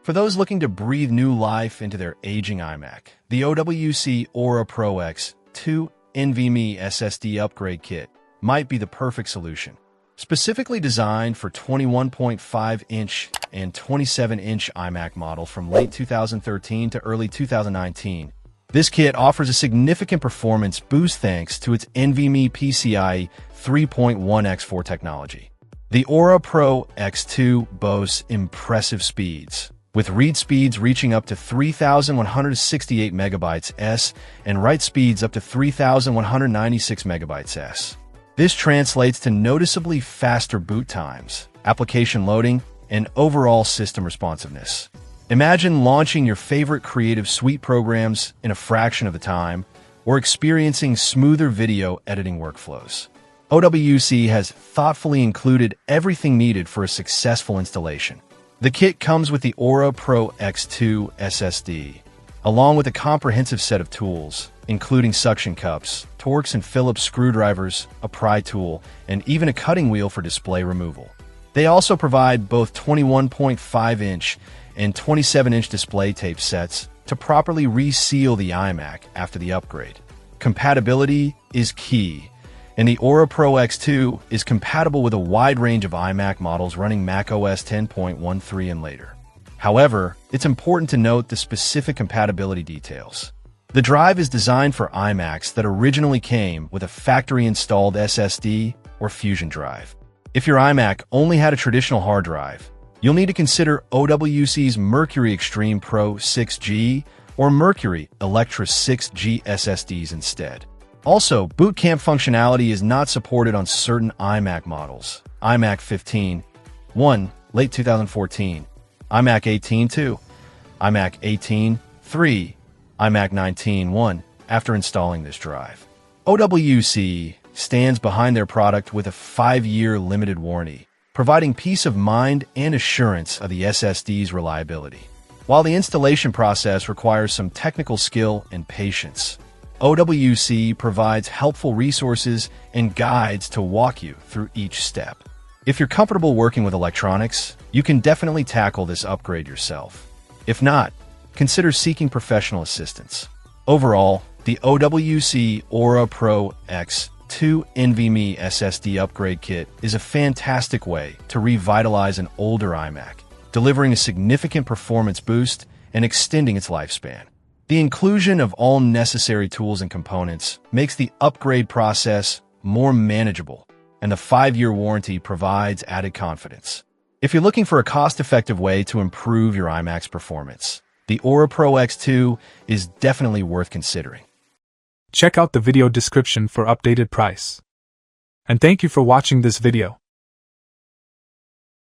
For those looking to breathe new life into their aging iMac, the OWC Aura Pro X2 NVMe SSD upgrade kit might be the perfect solution. Specifically designed for 21.5-inch and 27-inch iMac model from late 2013 to early 2019, this kit offers a significant performance boost thanks to its NVMe PCIe 3.1x4 technology. The Aura Pro X2 boasts impressive speeds, with read speeds reaching up to 3,168 MB/s and write speeds up to 3,196 MB/s. This translates to noticeably faster boot times, application loading, and overall system responsiveness. Imagine launching your favorite Creative Suite programs in a fraction of the time, or experiencing smoother video editing workflows. OWC has thoughtfully included everything needed for a successful installation. The kit comes with the Aura Pro X2 SSD, along with a comprehensive set of tools, including suction cups, Torx and Phillips screwdrivers, a pry tool, and even a cutting wheel for display removal. They also provide both 21.5-inch and 27-inch display tape sets to properly reseal the iMac after the upgrade. Compatibility is key, and the Aura Pro X2 is compatible with a wide range of iMac models running macOS 10.13 and later. However, it's important to note the specific compatibility details. The drive is designed for iMacs that originally came with a factory-installed SSD or Fusion drive. If your iMac only had a traditional hard drive, you'll need to consider OWC's Mercury Extreme Pro 6G or Mercury Electra 6G SSDs instead. Also, boot camp functionality is not supported on certain iMac models. iMac 15.1, late 2014, iMac 18.2, iMac 18.3, iMac 19.1 after installing this drive. OWC stands behind their product with a 5-year limited warranty, providing peace of mind and assurance of the SSD's reliability. While the installation process requires some technical skill and patience, OWC provides helpful resources and guides to walk you through each step. If you're comfortable working with electronics, you can definitely tackle this upgrade yourself. If not, consider seeking professional assistance. Overall, the OWC Aura Pro X2 NVMe SSD upgrade kit is a fantastic way to revitalize an older iMac, delivering a significant performance boost and extending its lifespan. The inclusion of all necessary tools and components makes the upgrade process more manageable, and the 5-year warranty provides added confidence. If you're looking for a cost-effective way to improve your iMac's performance, the Aura Pro X2 is definitely worth considering. Check out the video description for updated price. And thank you for watching this video.